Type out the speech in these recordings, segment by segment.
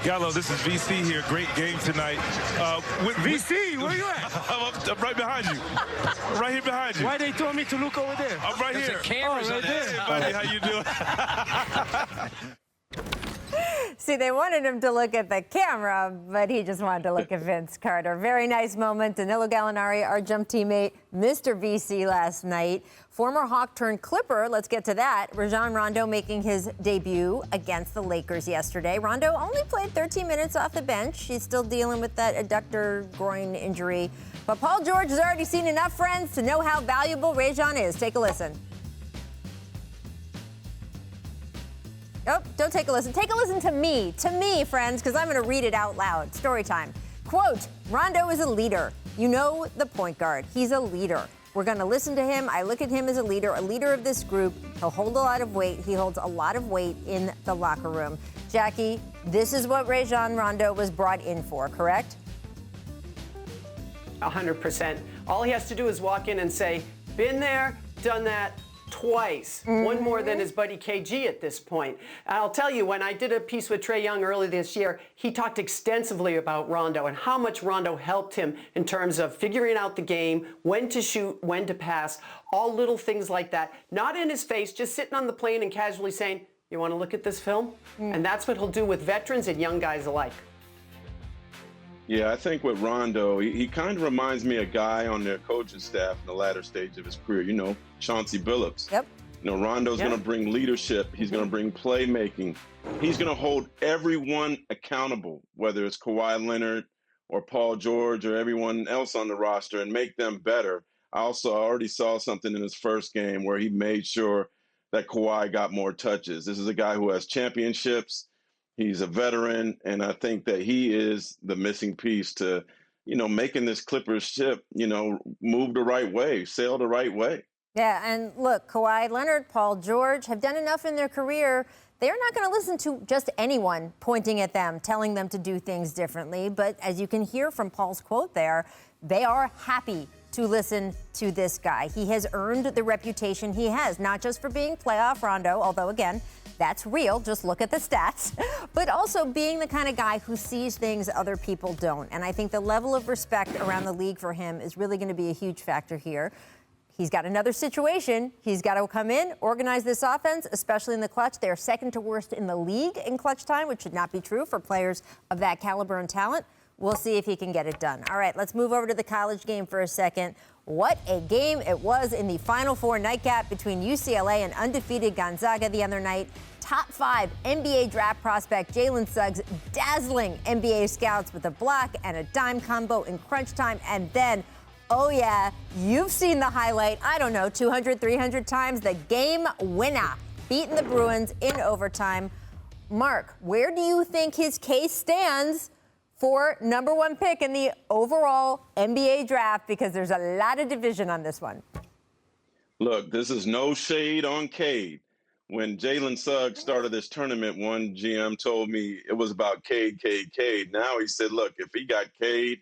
Gallo, this is VC here. Great game tonight. VC, where you at? I'm right behind you. Right here behind you. Why they told me to look over there? I'm right here. Cameras right there. Hey, buddy, how you doing? See, they wanted him to look at the camera, but he just wanted to look at Vince Carter. Very nice moment. Danilo Gallinari, our jump teammate, Mr. VC last night. Former Hawk turned Clipper, let's get to that. Rajon Rondo making his debut against the Lakers yesterday. Rondo only played 13 minutes off the bench. He's still dealing with that adductor groin injury. But Paul George has already seen enough friends to know how valuable Rajon is. Take a listen. Oh, don't take a listen. Take a listen to me, friends, because I'm going to read it out loud. Story time. Quote, Rondo is a leader. You know the point guard. He's a leader. We're going to listen to him. I look at him as a leader of this group. He'll hold a lot of weight. He holds a lot of weight in the locker room. Jackie, this is what Rajon Rondo was brought in for, correct? 100%. All he has to do is walk in and say, been there, done that, twice. One more than his buddy KG at this point. I'll tell you, when I did a piece with Trae Young early this year, he talked extensively about Rondo and how much Rondo helped him in terms of figuring out the game, when to shoot, when to pass, all little things like that. Not in his face, just sitting on the plane and casually saying, you want to look at this film? And that's what he'll do with veterans and young guys alike. Yeah, I think with Rondo, he kind of reminds me of a guy on their coaching staff in the latter stage of his career, you know, Chauncey Billups. Yep. You know, Rondo's going to bring leadership. He's going to bring playmaking. He's going to hold everyone accountable, whether it's Kawhi Leonard or Paul George or everyone else on the roster, and make them better. I already saw something in his first game where he made sure that Kawhi got more touches. This is a guy who has championships. He's a veteran, and I think that he is the missing piece to, you know, making this Clippers ship, you know, move the right way, sail the right way. Yeah, and look, Kawhi Leonard, Paul George have done enough in their career. They're not going to listen to just anyone pointing at them, telling them to do things differently. But as you can hear from Paul's quote there, they are happy to listen to this guy. He has earned the reputation he has, not just for being playoff Rondo, although, again, that's real. Just look at the stats. But also being the kind of guy who sees things other people don't. And I think the level of respect around the league for him is really going to be a huge factor here. He's got another situation. He's got to come in, organize this offense, especially in the clutch. They're second to worst in the league in clutch time, which should not be true for players of that caliber and talent. We'll see if he can get it done. All right, let's move over to the college game for a second. What a game it was in the Final Four nightcap between UCLA and undefeated Gonzaga the other night. Top 5 NBA draft prospect Jalen Suggs dazzling NBA scouts with a block and a dime combo in crunch time. And then, oh yeah, you've seen the highlight, I don't know, 200, 300 times, the game winner, beating the Bruins in overtime. Mark, where do you think his case stands for number 1 pick in the overall NBA draft? Because there's a lot of division on this one. Look, this is no shade on Cade. When Jalen Suggs started this tournament, one GM told me it was about Cade. Now he said, look, if he got Cade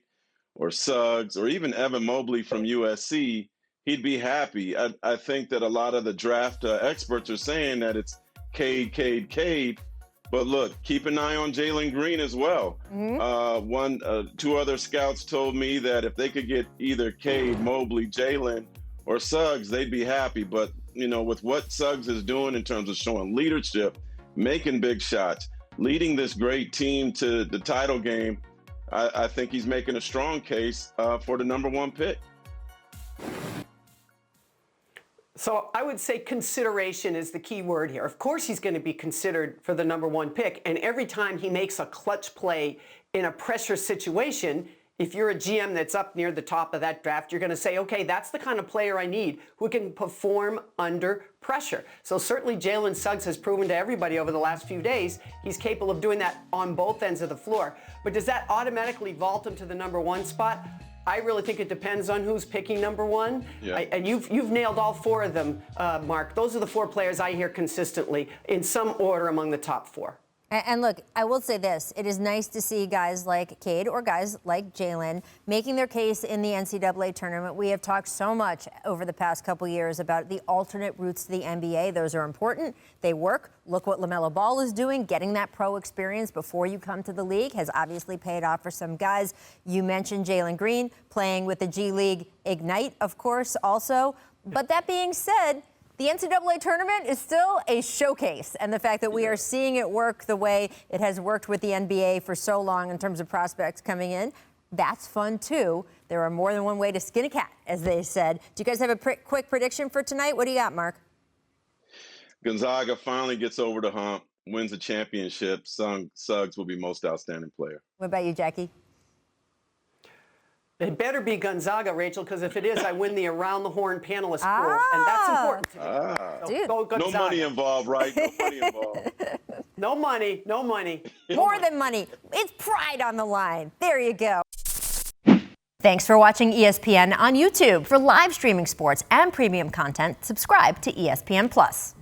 or Suggs or even Evan Mobley from USC, he'd be happy. I think that a lot of the draft experts are saying that it's Cade. But look, keep an eye on Jalen Green as well. Two other scouts told me that if they could get either Cade, Mobley, Jalen, or Suggs, they'd be happy. But, you know, with what Suggs is doing in terms of showing leadership, making big shots, leading this great team to the title game, I think he's making a strong case for the number 1 pick. So I would say consideration is the key word here. Of course he's going to be considered for the number 1 pick. And every time he makes a clutch play in a pressure situation, if you're a GM that's up near the top of that draft, you're going to say, okay, that's the kind of player I need who can perform under pressure. So certainly Jalen Suggs has proven to everybody over the last few days he's capable of doing that on both ends of the floor. But does that automatically vault him to the number 1 spot? I really think it depends on who's picking number 1. Yeah. And you've nailed all 4 of them, Mark. Those are the 4 players I hear consistently in some order among the top 4. And look, I will say this. It is nice to see guys like Cade or guys like Jalen making their case in the NCAA tournament. We have talked so much over the past couple years about the alternate routes to the NBA. Those are important. They work. Look what LaMelo Ball is doing. Getting that pro experience before you come to the league has obviously paid off for some guys. You mentioned Jalen Green playing with the G League Ignite, of course, also. But that being said, the NCAA tournament is still a showcase, and the fact that we are seeing it work the way it has worked with the NBA for so long in terms of prospects coming in, that's fun too. There are more than one way to skin a cat, as they said. Do you guys have a quick prediction for tonight? What do you got, Mark? Gonzaga finally gets over the hump, wins the championship. Suggs will be most outstanding player. What about you, Jackie? It better be Gonzaga, Rachel, because if it is, I win the Around the Horn panelist pool, and that's important to me. So go Gonzaga. No money involved, right? No money involved. No money, no money. More than money. It's pride on the line. There you go. Thanks for watching ESPN on YouTube. For live streaming sports and premium content, subscribe to ESPN+.